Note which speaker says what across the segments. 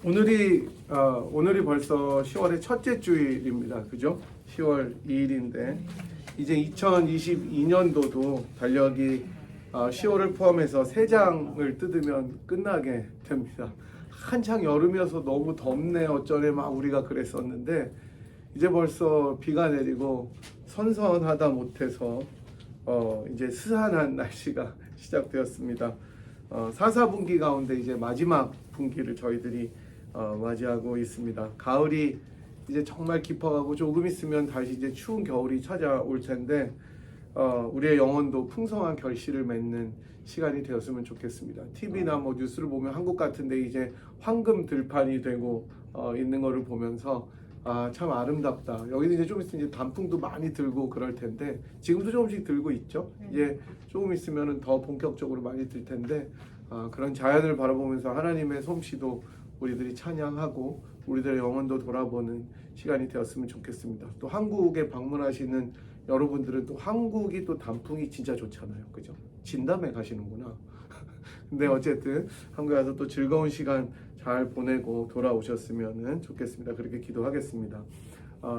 Speaker 1: 오늘이 벌써 10월의 첫째 주일입니다. 그죠? 10월 2일인데 이제 2022년도도 달력이 10월을 포함해서 3장을 뜯으면 끝나게 됩니다. 한창 여름이어서 너무 덥네 어쩌네 막 우리가 그랬었는데 이제 벌써 비가 내리고 선선하다 못해서 이제 스산한 날씨가 시작되었습니다. 4, 4분기 가운데 이제 마지막 분기를 저희들이 맞이하고 있습니다. 가을이 이제 정말 깊어가고 조금 있으면 다시 이제 추운 겨울이 찾아올 텐데 우리의 영혼도 풍성한 결실을 맺는 시간이 되었으면 좋겠습니다. TV나 뭐 뉴스를 보면 한국 같은데 이제 황금 들판이 되고 있는 거를 보면서 참 아름답다. 여기는 이제 좀 있으면 이제 단풍도 많이 들고 그럴 텐데 지금도 조금씩 들고 있죠. 이제 조금 있으면은 더 본격적으로 많이 들 텐데 그런 자연을 바라보면서 하나님의 솜씨도 우리들이 찬양하고 우리들의 영혼도 돌아보는 시간이 되었으면 좋겠습니다. 또 한국에 방문하시는 여러분들은 또 한국이 또 단풍이 진짜 좋잖아요. 그죠? 진담에 가시는구나. 근데 어쨌든 한국에 와서 또 즐거운 시간 잘 보내고 돌아오셨으면 좋겠습니다. 그렇게 기도하겠습니다.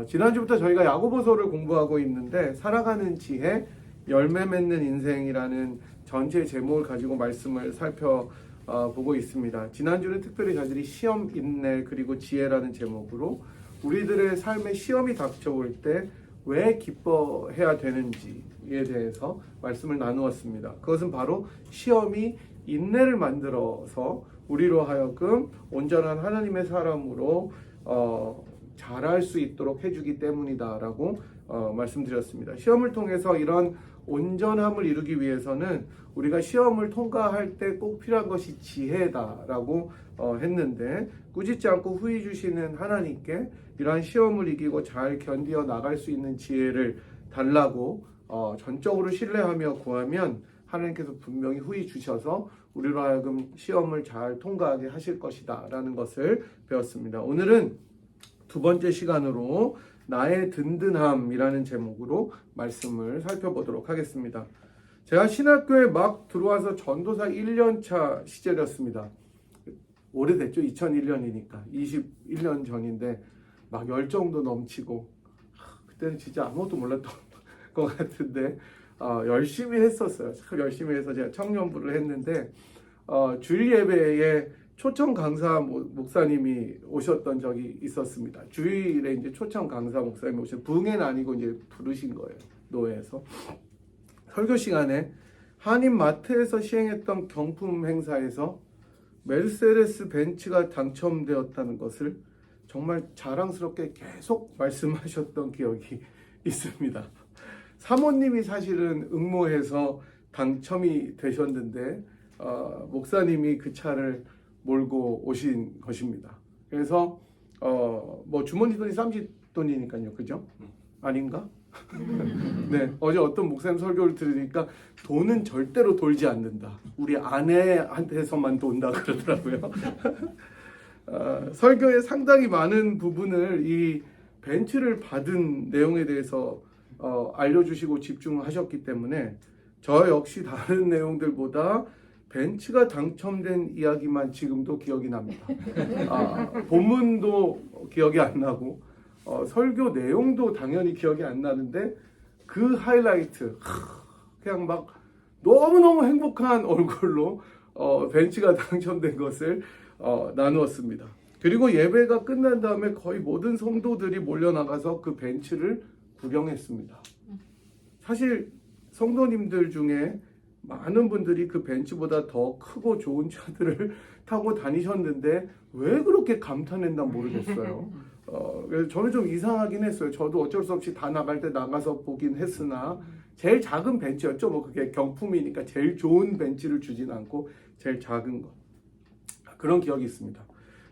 Speaker 1: 지난주부터 저희가 야고보서를 공부하고 있는데 살아가는 지혜, 열매 맺는 인생이라는 전체 제목을 가지고 말씀을 살펴보고 있습니다. 지난주는 특별히 저희들이 시험, 인내, 그리고 지혜라는 제목으로 우리들의 삶에 시험이 닥쳐올 때 왜 기뻐해야 되는지에 대해서 말씀을 나누었습니다. 그것은 바로 시험이 인내를 만들어서 우리로 하여금 온전한 하나님의 사람으로 자랄 수 있도록 해주기 때문이다라고 말씀드렸습니다. 시험을 통해서 이런 온전함을 이루기 위해서는 우리가 시험을 통과할 때 꼭 필요한 것이 지혜다라고 했는데 꾸짖지 않고 후히 주시는 하나님께 이러한 시험을 이기고 잘 견디어 나갈 수 있는 지혜를 달라고 전적으로 신뢰하며 구하면 하나님께서 분명히 후히 주셔서 우리로 하여금 시험을 잘 통과하게 하실 것이다 라는 것을 배웠습니다. 오늘은 두 번째 시간으로 나의 든든함이라는 제목으로 말씀을 살펴보도록 하겠습니다. 제가 신학교에 막 들어와서 전도사 1년차 시절이었습니다. 오래됐죠. 2001년이니까 21년 전인데 막 열정도 넘치고 그때는 진짜 아무것도 몰랐던 것 같은데 열심히 했었어요. 참 열심히 해서 제가 청년부를 했는데 주일 예배에 초청 강사 목사님이 오셨던 적이 있었습니다. 주일에 이제 초청 강사 목사님이 오신 부흥회는 아니고 이제 부르신 거예요. 노회에서 설교 시간에 한인 마트에서 시행했던 경품 행사에서 메르세데스 벤츠가 당첨되었다는 것을 정말 자랑스럽게 계속 말씀하셨던 기억이 있습니다. 사모님이 사실은 응모해서 당첨이 되셨는데 목사님이 그 차를 몰고 오신 것입니다. 그래서 뭐 주머니 돈이 쌈짓돈이니까요, 그죠? 아닌가? 네, 어제 어떤 목사님 설교를 들으니까 돈은 절대로 돌지 않는다. 우리 아내한테서만 돈다 그러더라고요. 설교의 상당히 많은 부분을 이 벤츠를 받은 내용에 대해서 알려주시고 집중하셨기 때문에 저 역시 다른 내용들보다 벤츠가 당첨된 이야기만 지금도 기억이 납니다. 본문도 기억이 안 나고 설교 내용도 당연히 기억이 안 나는데 그 하이라이트 그냥 막 너무너무 행복한 얼굴로 벤츠가 당첨된 것을 나누었습니다. 그리고 예배가 끝난 다음에 거의 모든 성도들이 몰려나가서 그 벤츠를 구경했습니다. 사실 성도님들 중에 많은 분들이 그 벤츠보다 더 크고 좋은 차들을 타고 다니셨는데 왜 그렇게 감탄했나 모르겠어요. 그래서 저는 좀 이상하긴 했어요. 저도 어쩔 수 없이 다 나갈 때 나가서 보긴 했으나 제일 작은 벤츠였죠. 뭐 그게 경품이니까 제일 좋은 벤츠를 주진 않고 제일 작은 거. 그런 기억이 있습니다.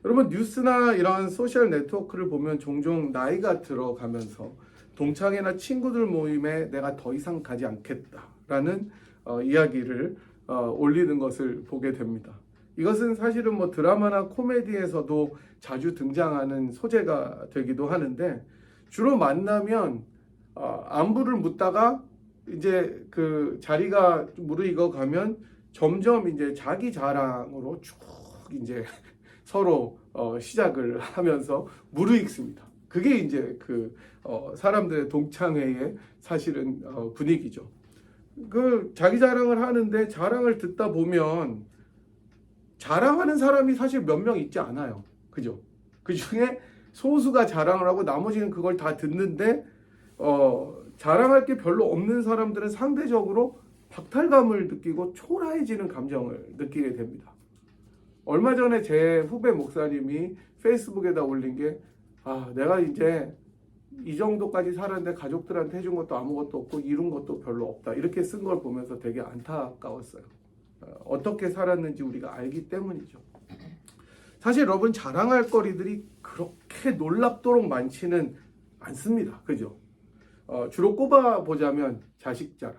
Speaker 1: 여러분 뉴스나 이런 소셜 네트워크를 보면 종종 나이가 들어가면서 동창회나 친구들 모임에 내가 더 이상 가지 않겠다라는 이야기를 올리는 것을 보게 됩니다. 이것은 사실은 뭐 드라마나 코미디에서도 자주 등장하는 소재가 되기도 하는데 주로 만나면 안부를 묻다가 이제 그 자리가 무르익어 가면 점점 이제 자기 자랑으로 쭉 이제 서로 시작을 하면서 무르익습니다. 그게 이제 그 사람들의 동창회의 사실은 분위기죠. 그 자기 자랑을 하는데 자랑을 듣다 보면 자랑하는 사람이 사실 몇 명 있지 않아요. 그죠? 그 중에 소수가 자랑을 하고 나머지는 그걸 다 듣는데 자랑할 게 별로 없는 사람들은 상대적으로 박탈감을 느끼고 초라해지는 감정을 느끼게 됩니다. 얼마 전에 제 후배 목사님이 페이스북에다 올린 게 내가 이제 이 정도까지 살았는데 가족들한테 해준 것도 아무것도 없고 이룬 것도 별로 없다. 이렇게 쓴 걸 보면서 되게 안타까웠어요. 어떻게 살았는지 우리가 알기 때문이죠. 사실 여러분 자랑할 거리들이 그렇게 놀랍도록 많지는 않습니다. 그죠? 주로 꼽아보자면 자식 자랑.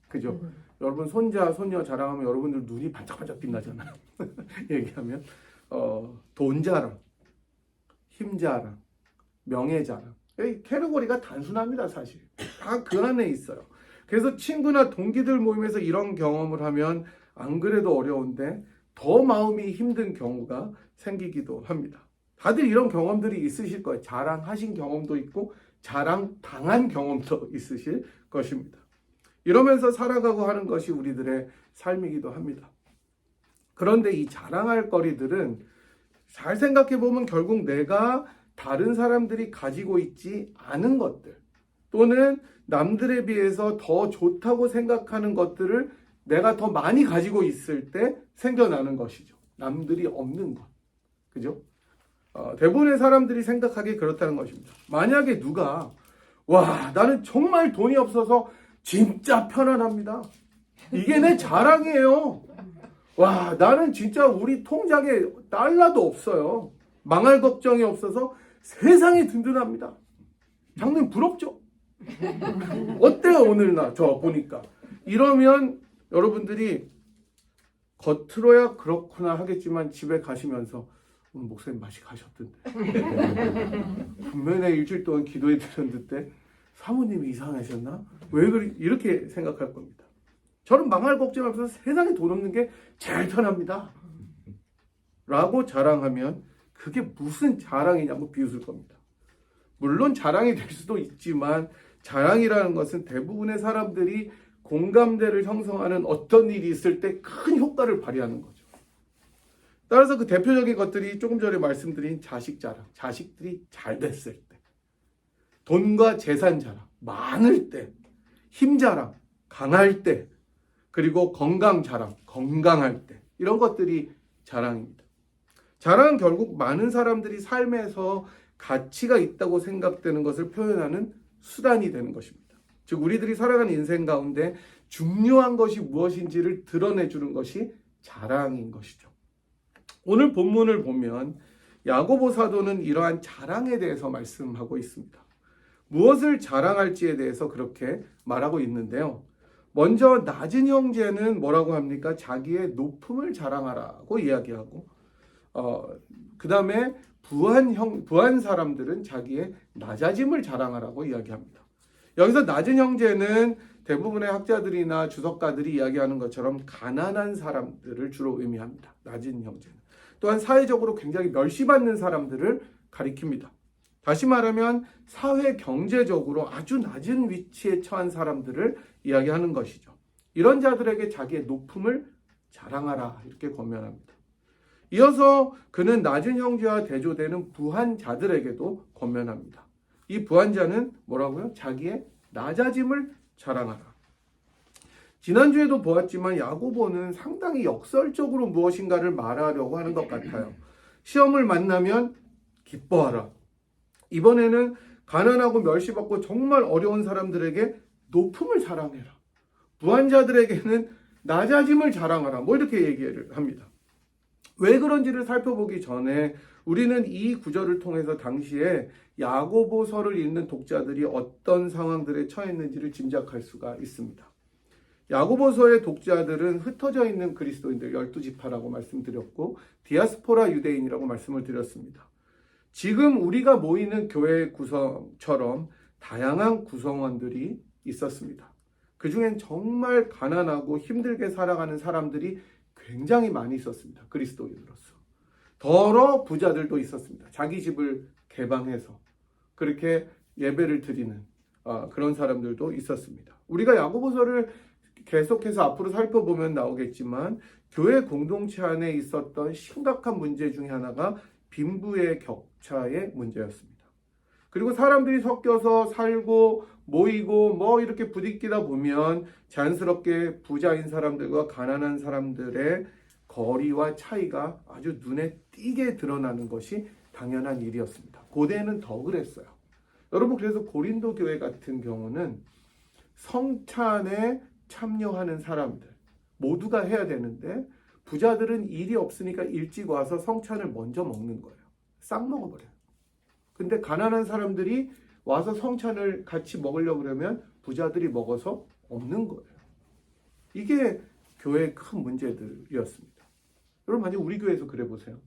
Speaker 1: 그죠? 여러분 손자, 손녀 자랑하면 여러분들 눈이 반짝반짝 빛나잖아요. 얘기하면 돈 자랑, 힘 자랑, 명예 자랑. 캐러고리가 단순합니다. 사실 다 그 안에 있어요. 그래서 친구나 동기들 모임에서 이런 경험을 하면 안 그래도 어려운데 더 마음이 힘든 경우가 생기기도 합니다. 다들 이런 경험들이 있으실 거예요. 자랑하신 경험도 있고 자랑당한 경험도 있으실 것입니다. 이러면서 살아가고 하는 것이 우리들의 삶이기도 합니다. 그런데 이 자랑할 거리들은 잘 생각해 보면 결국 내가 다른 사람들이 가지고 있지 않은 것들 또는 남들에 비해서 더 좋다고 생각하는 것들을 내가 더 많이 가지고 있을 때 생겨나는 것이죠. 남들이 없는 것. 그죠? 대부분의 사람들이 생각하기에 그렇다는 것입니다. 만약에 누가 나는 정말 돈이 없어서 진짜 편안합니다. 이게 내 자랑이에요. 나는 진짜 우리 통장에 달러도 없어요. 망할 걱정이 없어서 세상이 든든합니다. 장로님 부럽죠? 어때요 오늘 저 보니까. 이러면 여러분들이 겉으로야 그렇구나 하겠지만 집에 가시면서 오늘 목사님 맛이 가셨던데 분명히 내가 일주일 동안 기도해 드렸는데 사모님이 이상하셨나? 왜 그리 이렇게 생각할 겁니다. 저는 망할 걱정 없어서 세상에 돈 없는 게 제일 편합니다 라고 자랑하면 그게 무슨 자랑이냐고 비웃을 겁니다. 물론 자랑이 될 수도 있지만 자랑이라는 것은 대부분의 사람들이 공감대를 형성하는 어떤 일이 있을 때 큰 효과를 발휘하는 거죠. 따라서 그 대표적인 것들이 조금 전에 말씀드린 자식 자랑, 자식들이 잘 됐을 때, 돈과 재산 자랑, 많을 때, 힘 자랑, 강할 때, 그리고 건강 자랑, 건강할 때, 이런 것들이 자랑입니다. 자랑은 결국 많은 사람들이 삶에서 가치가 있다고 생각되는 것을 표현하는 수단이 되는 것입니다. 즉 우리들이 살아가는 인생 가운데 중요한 것이 무엇인지를 드러내주는 것이 자랑인 것이죠. 오늘 본문을 보면 야고보 사도는 이러한 자랑에 대해서 말씀하고 있습니다. 무엇을 자랑할지에 대해서 그렇게 말하고 있는데요. 먼저 낮은 형제는 뭐라고 합니까? 자기의 높음을 자랑하라고 이야기하고 그 다음에 부한 사람들은 자기의 낮아짐을 자랑하라고 이야기합니다. 여기서 낮은 형제는 대부분의 학자들이나 주석가들이 이야기하는 것처럼 가난한 사람들을 주로 의미합니다. 낮은 형제는. 또한 사회적으로 굉장히 멸시받는 사람들을 가리킵니다. 다시 말하면 사회 경제적으로 아주 낮은 위치에 처한 사람들을 이야기하는 것이죠. 이런 자들에게 자기의 높음을 자랑하라 이렇게 권면합니다. 이어서 그는 낮은 형제와 대조되는 부한 자들에게도 권면합니다. 이 부한자는 뭐라고요? 자기의 낮아짐을 자랑하라. 지난주에도 보았지만 야고보는 상당히 역설적으로 무엇인가를 말하려고 하는 것 같아요. 시험을 만나면 기뻐하라. 이번에는 가난하고 멸시받고 정말 어려운 사람들에게 높음을 자랑해라. 부한자들에게는 낮아짐을 자랑하라. 이렇게 얘기를 합니다. 왜 그런지를 살펴보기 전에 우리는 이 구절을 통해서 당시에 야고보서를 읽는 독자들이 어떤 상황들에 처했는지를 짐작할 수가 있습니다. 야고보서의 독자들은 흩어져 있는 그리스도인들 12지파라고 말씀드렸고 디아스포라 유대인이라고 말씀을 드렸습니다. 지금 우리가 모이는 교회 구성처럼 다양한 구성원들이 있었습니다. 그 중엔 정말 가난하고 힘들게 살아가는 사람들이 굉장히 많이 있었습니다. 그리스도인으로서. 더러 부자들도 있었습니다. 자기 집을 개방해서 그렇게 예배를 드리는 그런 사람들도 있었습니다. 우리가 야고보서를 계속해서 앞으로 살펴보면 나오겠지만 교회 공동체 안에 있었던 심각한 문제 중에 하나가 빈부의 격차의 문제였습니다. 그리고 사람들이 섞여서 살고 모이고 뭐 이렇게 부딪히다 보면 자연스럽게 부자인 사람들과 가난한 사람들의 거리와 차이가 아주 눈에 띄게 드러나는 것이 당연한 일이었습니다. 고대에는 더 그랬어요. 여러분, 그래서 고린도 교회 같은 경우는 성찬에 참여하는 사람들 모두가 해야 되는데 부자들은 일이 없으니까 일찍 와서 성찬을 먼저 먹는 거예요. 싹 먹어버려요. 근데 가난한 사람들이 와서 성찬을 같이 먹으려고 그러면 부자들이 먹어서 없는 거예요. 이게 교회의 큰 문제들이었습니다. 여러분, 만약 우리 교회에서 그래 보세요.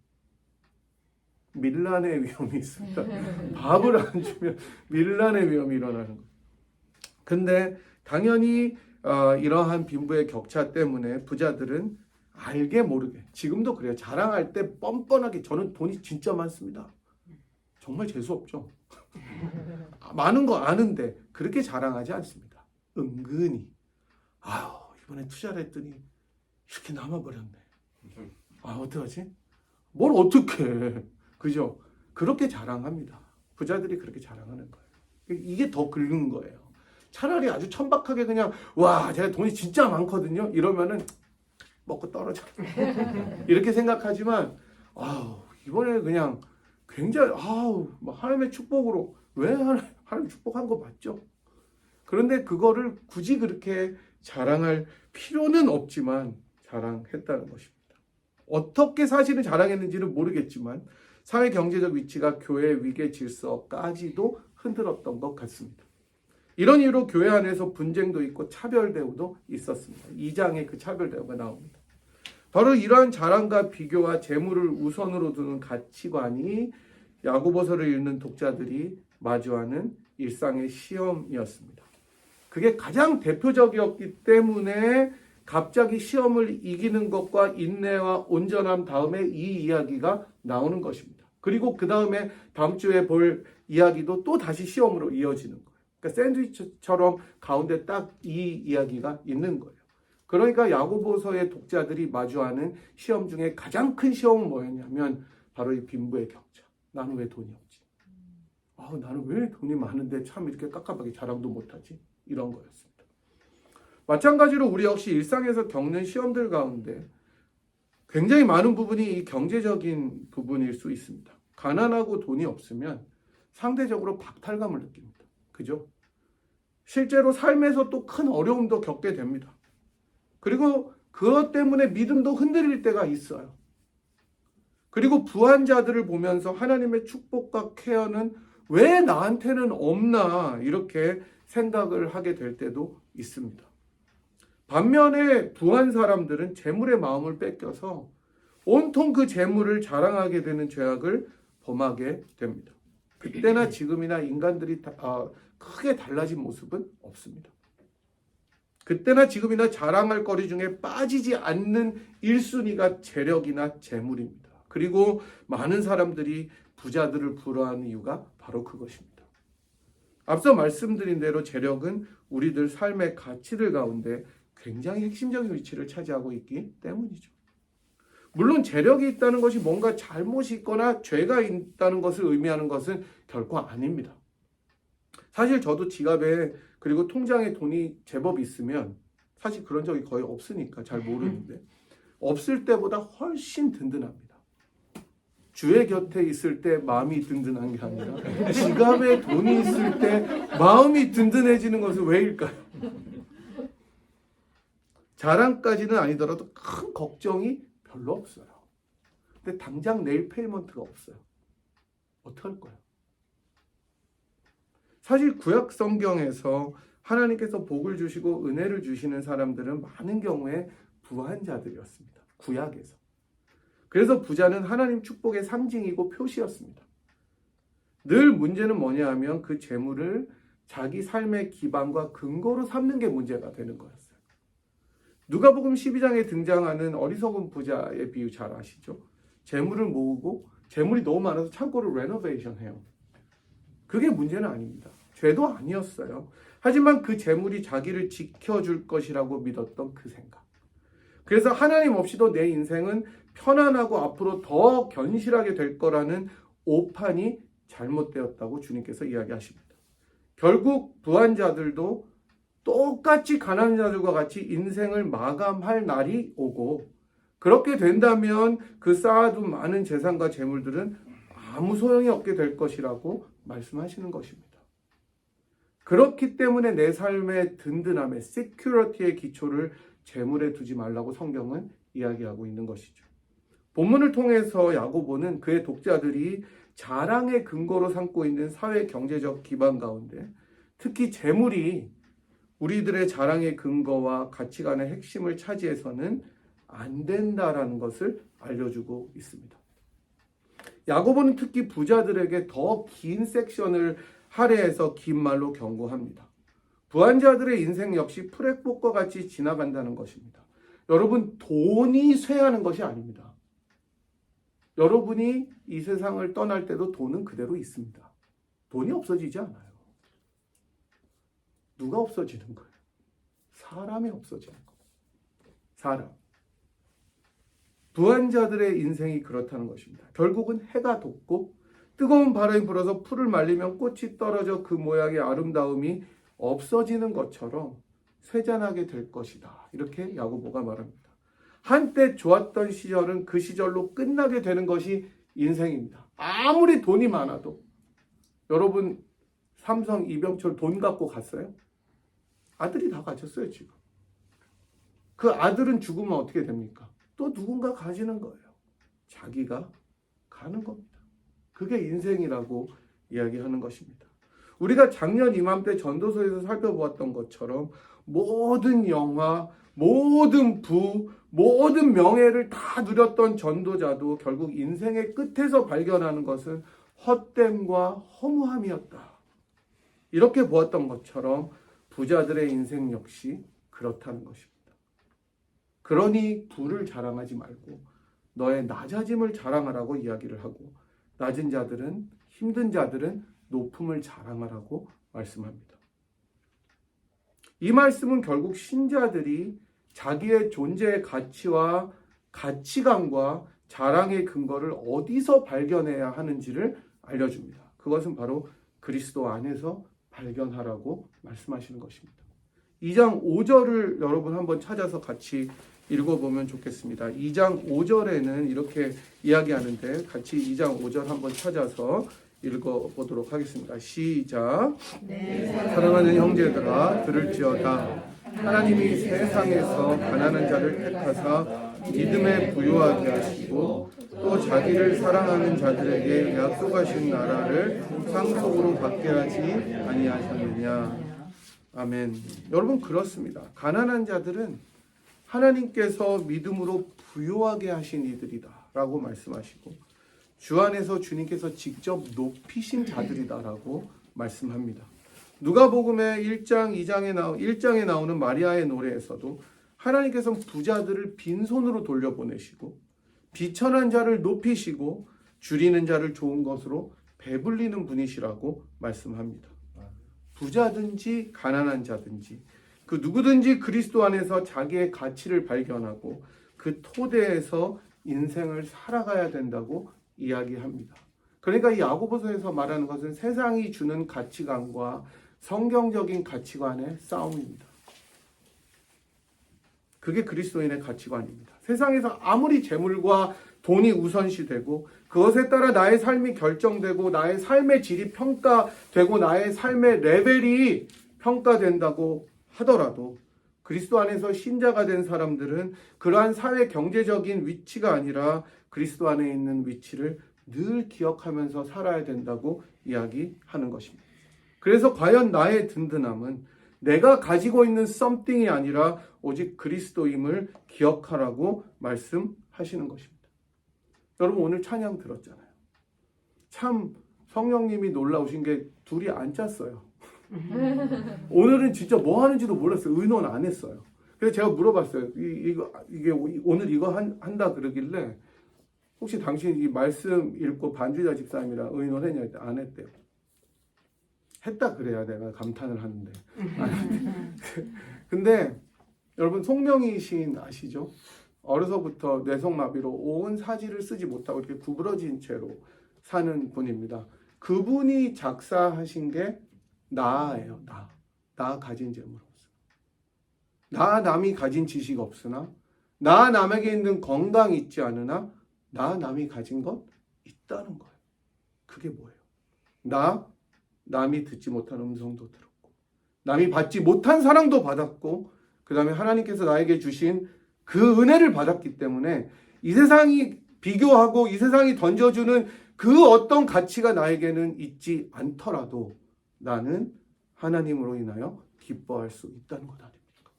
Speaker 1: 밀란의 위험이 있습니다. 밥을 안 주면 밀란의 위험이 일어나는 거예요. 근데 당연히 이러한 빈부의 격차 때문에 부자들은 알게 모르게, 지금도 그래요. 자랑할 때 뻔뻔하게 저는 돈이 진짜 많습니다. 정말 재수없죠. 많은 거 아는데 그렇게 자랑하지 않습니다. 은근히 이번에 투자를 했더니 이렇게 남아버렸네. 어떡하지? 뭘 어떡해. 그죠? 그렇게 자랑합니다. 부자들이 그렇게 자랑하는 거예요. 이게 더 긁는 거예요. 차라리 아주 천박하게 그냥 제가 돈이 진짜 많거든요. 이러면은 먹고 떨어져. 이렇게 생각하지만 이번에 그냥 굉장히 하나님의 축복으로 왜 하나님 축복한 거 맞죠? 그런데 그거를 굳이 그렇게 자랑할 필요는 없지만 자랑했다는 것입니다. 어떻게 사실은 자랑했는지는 모르겠지만 사회 경제적 위치가 교회 위계 질서까지도 흔들었던 것 같습니다. 이런 이유로 교회 안에서 분쟁도 있고 차별 대우도 있었습니다. 2장에 그 차별 대우가 나옵니다. 바로 이러한 자랑과 비교와 재물을 우선으로 두는 가치관이 야고보서를 읽는 독자들이 마주하는 일상의 시험이었습니다. 그게 가장 대표적이었기 때문에 갑자기 시험을 이기는 것과 인내와 온전함 다음에 이 이야기가 나오는 것입니다. 그리고 그 다음에 다음 주에 볼 이야기도 또 다시 시험으로 이어지는 거예요. 그러니까 샌드위치처럼 가운데 딱 이 이야기가 있는 거예요. 그러니까 야고보서의 독자들이 마주하는 시험 중에 가장 큰 시험은 뭐였냐면 바로 이 빈부의 격차. 나는 왜 돈이 없지? 나는 왜 돈이 많은데 참 이렇게 깝깝하게 자랑도 못하지? 이런 거였습니다. 마찬가지로 우리 역시 일상에서 겪는 시험들 가운데 굉장히 많은 부분이 이 경제적인 부분일 수 있습니다. 가난하고 돈이 없으면 상대적으로 박탈감을 느낍니다. 그죠? 실제로 삶에서 또 큰 어려움도 겪게 됩니다. 그리고 그것 때문에 믿음도 흔들릴 때가 있어요. 그리고 부한 자들을 보면서 하나님의 축복과 케어는 왜 나한테는 없나 이렇게 생각을 하게 될 때도 있습니다. 반면에 부한 사람들은 재물의 마음을 뺏겨서 온통 그 재물을 자랑하게 되는 죄악을 범하게 됩니다. 그때나 지금이나 인간들이 크게 달라진 모습은 없습니다. 그때나 지금이나 자랑할 거리 중에 빠지지 않는 1순위가 재력이나 재물입니다. 그리고 많은 사람들이 부자들을 부러워하는 이유가 바로 그것입니다. 앞서 말씀드린 대로 재력은 우리들 삶의 가치들 가운데 굉장히 핵심적인 위치를 차지하고 있기 때문이죠. 물론 재력이 있다는 것이 뭔가 잘못이 있거나 죄가 있다는 것을 의미하는 것은 결코 아닙니다. 사실 저도 지갑에 그리고 통장에 돈이 제법 있으면 사실 그런 적이 거의 없으니까 잘 모르는데 없을 때보다 훨씬 든든합니다. 주의 곁에 있을 때 마음이 든든한 게 아니라 지갑에 돈이 있을 때 마음이 든든해지는 것은 왜일까요? 자랑까지는 아니더라도 큰 걱정이 별로 없어요. 근데 당장 내일 페이먼트가 없어요. 어떡할 거예요? 사실 구약 성경에서 하나님께서 복을 주시고 은혜를 주시는 사람들은 많은 경우에 부한 자들이었습니다. 구약에서. 그래서 부자는 하나님 축복의 상징이고 표시였습니다. 늘 문제는 뭐냐 하면 그 재물을 자기 삶의 기반과 근거로 삼는 게 문제가 되는 거였어요. 누가복음 12장에 등장하는 어리석은 부자의 비유 잘 아시죠? 재물을 모으고 재물이 너무 많아서 창고를 레노베이션 해요. 그게 문제는 아닙니다. 죄도 아니었어요. 하지만 그 재물이 자기를 지켜줄 것이라고 믿었던 그 생각. 그래서 하나님 없이도 내 인생은 편안하고 앞으로 더 견실하게 될 거라는 오판이 잘못되었다고 주님께서 이야기하십니다. 결국 부한자들도 똑같이 가난한 자들과 같이 인생을 마감할 날이 오고, 그렇게 된다면 그 쌓아둔 많은 재산과 재물들은 아무 소용이 없게 될 것이라고 말씀하시는 것입니다. 그렇기 때문에 내 삶의 든든함의 시큐리티의 기초를 재물에 두지 말라고 성경은 이야기하고 있는 것이죠. 본문을 통해서 야고보는 그의 독자들이 자랑의 근거로 삼고 있는 사회 경제적 기반 가운데 특히 재물이 우리들의 자랑의 근거와 가치관의 핵심을 차지해서는 안 된다라는 것을 알려주고 있습니다. 야고보는 특히 부자들에게 더 긴 섹션을 할애해서 긴 말로 경고합니다. 부한자들의 인생 역시 프레복과 같이 지나간다는 것입니다. 여러분, 돈이 쇠하는 것이 아닙니다. 여러분이 이 세상을 떠날 때도 돈은 그대로 있습니다. 돈이 없어지지 않아요. 누가 없어지는 거예요? 사람이 없어지는 거예요. 사람. 부한자들의 인생이 그렇다는 것입니다. 결국은 해가 돋고 뜨거운 바람이 불어서 풀을 말리면 꽃이 떨어져 그 모양의 아름다움이 없어지는 것처럼 쇠잔하게 될 것이다. 이렇게 야고보가 말합니다. 한때 좋았던 시절은 그 시절로 끝나게 되는 것이 인생입니다. 아무리 돈이 많아도. 여러분, 삼성 이병철 돈 갖고 갔어요? 아들이 다 가졌어요, 지금. 그 아들은 죽으면 어떻게 됩니까? 또 누군가 가지는 거예요. 자기가 가는 겁니다. 그게 인생이라고 이야기하는 것입니다. 우리가 작년 이맘때 전도서에서 살펴보았던 것처럼 모든 영화, 모든 부, 모든 명예를 다 누렸던 전도자도 결국 인생의 끝에서 발견하는 것은 헛됨과 허무함이었다. 이렇게 보았던 것처럼 부자들의 인생 역시 그렇다는 것입니다. 그러니 부를 자랑하지 말고 너의 낮아짐을 자랑하라고 이야기를 하고, 낮은 자들은, 힘든 자들은 높음을 자랑하라고 말씀합니다. 이 말씀은 결국 신자들이 자기의 존재의 가치와 가치관과 자랑의 근거를 어디서 발견해야 하는지를 알려줍니다. 그것은 바로 그리스도 안에서 발견하라고 말씀하시는 것입니다. 2장 5절을 여러분 한번 찾아서 같이 읽어보면 좋겠습니다. 2장 5절에는 이렇게 이야기하는데 같이 2장 5절 한번 찾아서 읽어보도록 하겠습니다. 시작.
Speaker 2: 네.
Speaker 1: 사랑하는 형제들아 들을지어다. 하나님이 세상에서 가난한 자를 택하사 믿음에 부유하게 하시고 또 자기를 사랑하는 자들에게 약속하신 나라를 상속으로 받게 하지 아니하셨느냐. 아멘. 여러분, 그렇습니다. 가난한 자들은 하나님께서 믿음으로 부유하게 하신 이들이다 라고 말씀하시고 주 안에서 주님께서 직접 높이신 자들이다 라고 말씀합니다. 누가복음의 1장에 나오는 마리아의 노래에서도 하나님께서 부자들을 빈손으로 돌려보내시고 비천한 자를 높이시고 줄이는 자를 좋은 것으로 배불리는 분이시라고 말씀합니다. 부자든지 가난한 자든지 그 누구든지 그리스도 안에서 자기의 가치를 발견하고 그 토대에서 인생을 살아가야 된다고 이야기합니다. 그러니까 이 야고보서에서 말하는 것은 세상이 주는 가치관과 성경적인 가치관의 싸움입니다. 그게 그리스도인의 가치관입니다. 세상에서 아무리 재물과 돈이 우선시되고 그것에 따라 나의 삶이 결정되고 나의 삶의 질이 평가되고 나의 삶의 레벨이 평가된다고 하더라도 그리스도 안에서 신자가 된 사람들은 그러한 사회 경제적인 위치가 아니라 그리스도 안에 있는 위치를 늘 기억하면서 살아야 된다고 이야기하는 것입니다. 그래서 과연 나의 든든함은 내가 가지고 있는 something이 아니라 오직 그리스도임을 기억하라고 말씀하시는 것입니다. 여러분, 오늘 찬양 들었잖아요. 참 성령님이 놀라우신 게 둘이 안 짰어요. 오늘은 진짜 뭐 하는지도 몰랐어요. 의논 안 했어요. 그래서 제가 물어봤어요. 이게 오늘 이거 한다 그러길래 혹시 당신 이 말씀 읽고 반주자 집사님이랑 의논했냐? 했더니 안 했대요. 했다 그래야 내가 감탄을 하는데. 근데 여러분 송명희 시인 아시죠? 어려서부터 뇌성마비로 온 사지를 쓰지 못하고 이렇게 구부러진 채로 사는 분입니다. 그분이 작사하신 게 나예요. 나 가진 재물 없으나, 나 남이 가진 지식 없으나, 나 남에게 있는 건강 있지 않으나, 나 남이 가진 것 있다는 거예요. 그게 뭐예요? 나 남이 듣지 못한 음성도 들었고, 남이 받지 못한 사랑도 받았고, 그 다음에 하나님께서 나에게 주신 그 은혜를 받았기 때문에 이 세상이 비교하고 이 세상이 던져주는 그 어떤 가치가 나에게는 있지 않더라도 나는 하나님으로 인하여 기뻐할 수 있다는 것 아닙니까?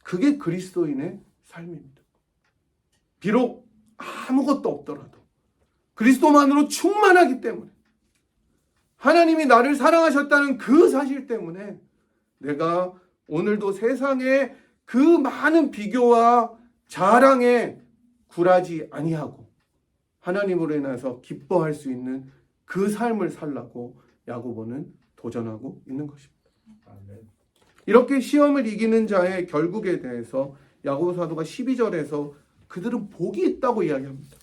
Speaker 1: 그게 그리스도인의 삶입니다. 비록 아무것도 없더라도 그리스도만으로 충만하기 때문에, 하나님이 나를 사랑하셨다는 그 사실 때문에 내가 오늘도 세상의 그 많은 비교와 자랑에 굴하지 아니하고 하나님으로 인해서 기뻐할 수 있는 그 삶을 살라고 야고보는 도전하고 있는 것입니다. 이렇게 시험을 이기는 자의 결국에 대해서 야고보 사도가 12절에서 그들은 복이 있다고 이야기합니다.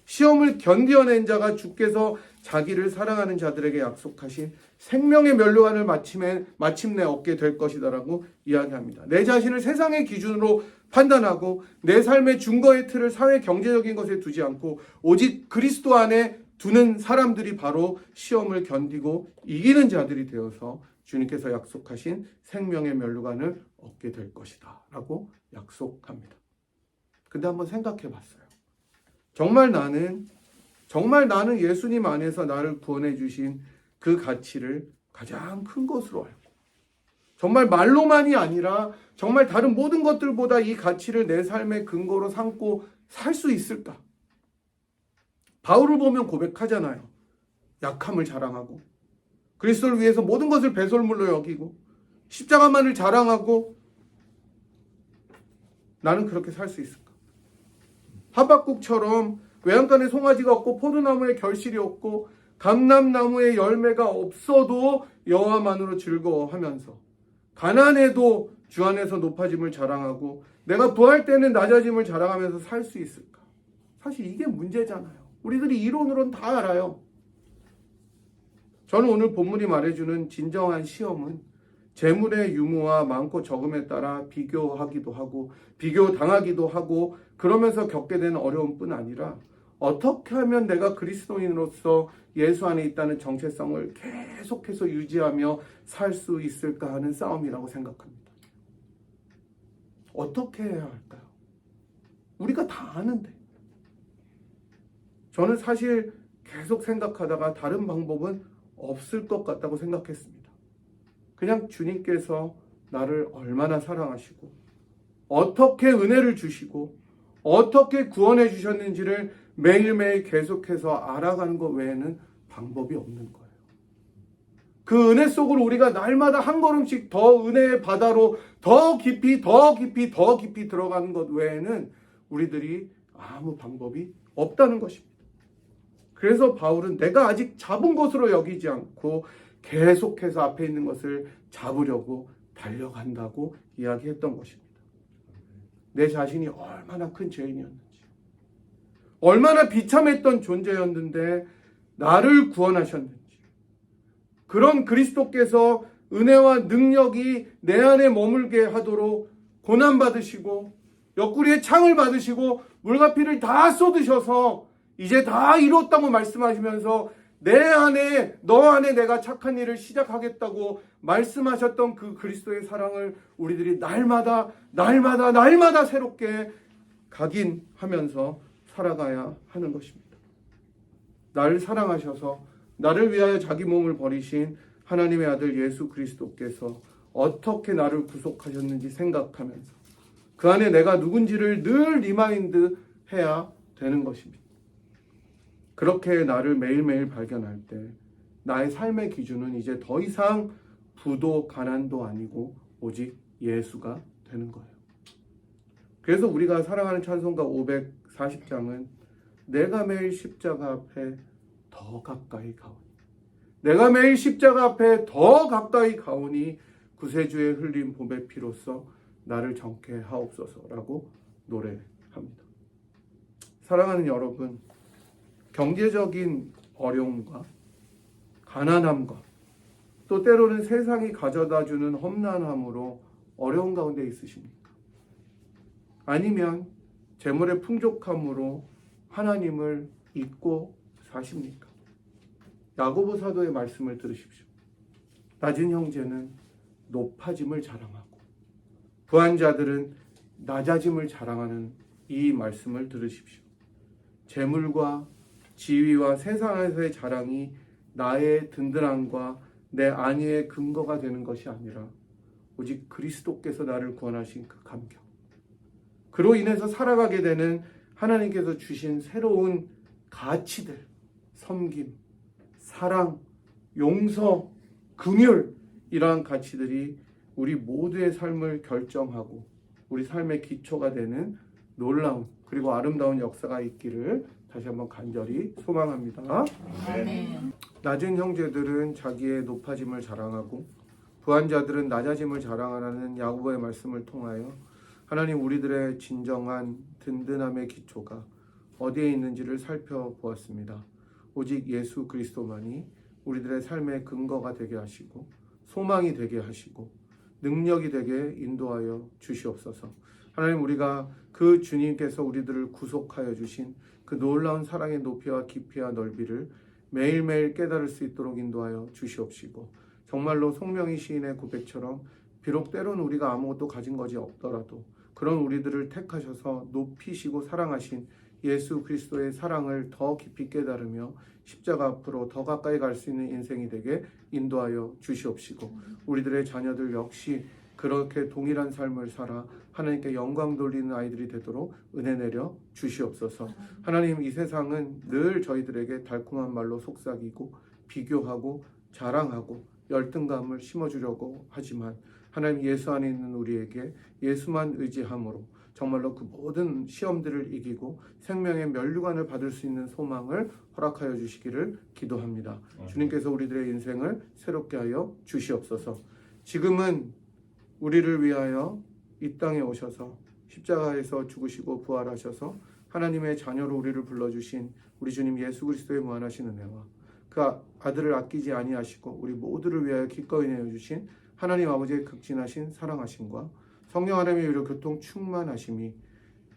Speaker 1: 시험을 견뎌낸 자가 주께서 자기를 사랑하는 자들에게 약속하신 생명의 면류관을 마침내 얻게 될 것이다라고 이야기합니다. 내 자신을 세상의 기준으로 판단하고 내 삶의 준거의 틀을 사회 경제적인 것에 두지 않고 오직 그리스도 안에 두는 사람들이 바로 시험을 견디고 이기는 자들이 되어서 주님께서 약속하신 생명의 면류관을 얻게 될 것이다 라고 약속합니다. 근데 한번 생각해 봤어요. 정말 나는 예수님 안에서 나를 구원해 주신 그 가치를 가장 큰 것으로 알고, 정말 말로만이 아니라 정말 다른 모든 것들보다 이 가치를 내 삶의 근거로 삼고 살 수 있을까? 바울을 보면 고백하잖아요. 약함을 자랑하고 그리스도를 위해서 모든 것을 배설물로 여기고 십자가만을 자랑하고, 나는 그렇게 살 수 있을까? 하박국처럼 외양간에 송아지가 없고 포도나무에 결실이 없고 감람나무에 열매가 없어도 여호와만으로 즐거워하면서 가난해도 주 안에서 높아짐을 자랑하고 내가 부할 때는 낮아짐을 자랑하면서 살 수 있을까? 사실 이게 문제잖아요. 우리들이 이론으로는 다 알아요. 저는 오늘 본문이 말해주는 진정한 시험은 재물의 유무와 많고 적음에 따라 비교하기도 하고 비교당하기도 하고 그러면서 겪게 되는 어려움뿐 아니라 어떻게 하면 내가 그리스도인으로서 예수 안에 있다는 정체성을 계속해서 유지하며 살 수 있을까 하는 싸움이라고 생각합니다. 어떻게 해야 할까요? 우리가 다 아는데. 저는 사실 계속 생각하다가 다른 방법은 없을 것 같다고 생각했습니다. 그냥 주님께서 나를 얼마나 사랑하시고 어떻게 은혜를 주시고 어떻게 구원해 주셨는지를 매일매일 계속해서 알아가는 것 외에는 방법이 없는 거예요. 그 은혜 속으로 우리가 날마다 한 걸음씩 더 은혜의 바다로 더 깊이 들어가는 것 외에는 우리들이 아무 방법이 없다는 것입니다. 그래서 바울은 내가 아직 잡은 것으로 여기지 않고 계속해서 앞에 있는 것을 잡으려고 달려간다고 이야기했던 것입니다. 내 자신이 얼마나 큰 죄인이었는지, 얼마나 비참했던 존재였는데 나를 구원하셨는지, 그런 그리스도께서 은혜와 능력이 내 안에 머물게 하도록 고난받으시고 옆구리에 창을 받으시고 물과 피를 다 쏟으셔서 이제 다 이뤘다고 말씀하시면서 내 안에, 너 안에 내가 착한 일을 시작하겠다고 말씀하셨던 그 그리스도의 사랑을 우리들이 날마다 새롭게 각인하면서 살아가야 하는 것입니다. 나를 사랑하셔서 나를 위하여 자기 몸을 버리신 하나님의 아들 예수 그리스도께서 어떻게 나를 구속하셨는지 생각하면서 그 안에 내가 누군지를 늘 리마인드 해야 되는 것입니다. 그렇게 나를 매일매일 발견할 때 나의 삶의 기준은 이제 더 이상 부도 가난도 아니고 오직 예수가 되는 거예요. 그래서 우리가 사랑하는 찬송가 540장은 내가 매일 십자가 앞에 더 가까이 가오니, 내가 매일 십자가 앞에 더 가까이 가오니 구세주의 흘린 봄의 피로써 나를 정케 하옵소서라고 노래합니다. 사랑하는 여러분, 경제적인 어려움과 가난함과 또 때로는 세상이 가져다주는 험난함으로 어려운 가운데 있으십니까? 아니면 재물의 풍족함으로 하나님을 잊고 사십니까? 야고보 사도의 말씀을 들으십시오. 낮은 형제는 높아짐을 자랑하고 부한 자들은 낮아짐을 자랑하는 이 말씀을 들으십시오. 재물과 지위와 세상에서의 자랑이 나의 든든함과 내 안위의 근거가 되는 것이 아니라 오직 그리스도께서 나를 구원하신 그 감격, 그로 인해서 살아가게 되는 하나님께서 주신 새로운 가치들, 섬김, 사랑, 용서, 긍휼, 이러한 가치들이 우리 모두의 삶을 결정하고 우리 삶의 기초가 되는 놀라운 그리고 아름다운 역사가 있기를 다시 한번 간절히 소망합니다.
Speaker 2: 아멘.
Speaker 1: 낮은 형제들은 자기의 높아짐을 자랑하고 부한 자들은 낮아짐을 자랑하라는 야고보의 말씀을 통하여 하나님 우리들의 진정한 든든함의 기초가 어디에 있는지를 살펴보았습니다. 오직 예수 그리스도만이 우리들의 삶의 근거가 되게 하시고 소망이 되게 하시고 능력이 되게 인도하여 주시옵소서. 하나님, 우리가 그 주님께서 우리들을 구속하여 주신 그 놀라운 사랑의 높이와 깊이와 넓이를 매일매일 깨달을 수 있도록 인도하여 주시옵시고, 정말로 송명희 시인의 고백처럼 비록 때로는 우리가 아무것도 가진 것이 없더라도 그런 우리들을 택하셔서 높이시고 사랑하신 예수 그리스도의 사랑을 더 깊이 깨달으며 십자가 앞으로 더 가까이 갈 수 있는 인생이 되게 인도하여 주시옵시고, 우리들의 자녀들 역시 그렇게 동일한 삶을 살아 하나님께 영광 돌리는 아이들이 되도록 은혜 내려 주시옵소서. 하나님, 이 세상은 늘 저희들에게 달콤한 말로 속삭이고 비교하고 자랑하고 열등감을 심어주려고 하지만 하나님, 예수 안에 있는 우리에게 예수만 의지함으로 정말로 그 모든 시험들을 이기고 생명의 면류관을 받을 수 있는 소망을 허락하여 주시기를 기도합니다. 주님께서 우리들의 인생을 새롭게 하여 주시옵소서. 지금은 우리를 위하여 이 땅에 오셔서 십자가에서 죽으시고 부활하셔서 하나님의 자녀로 우리를 불러주신 우리 주님 예수 그리스도의 무한하신 은혜와 그 아들을 아끼지 아니하시고 우리 모두를 위하여 기꺼이 내어주신 하나님 아버지의 극진하신 사랑하심과 성령 하나님의 위로 교통 충만하심이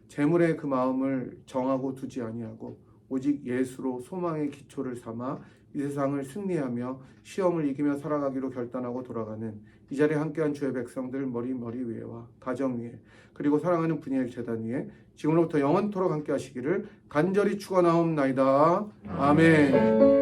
Speaker 1: 재물의 그 마음을 정하고 두지 아니하고 오직 예수로 소망의 기초를 삼아 이 세상을 승리하며 시험을 이기며 살아가기로 결단하고 돌아가는 이 자리에 함께한 주의 백성들 머리 위에와 가정 위에 그리고 사랑하는 분야의 재단 위에 지금부터 영원토록 함께 하시기를 간절히 축원하옵나이다. 아멘.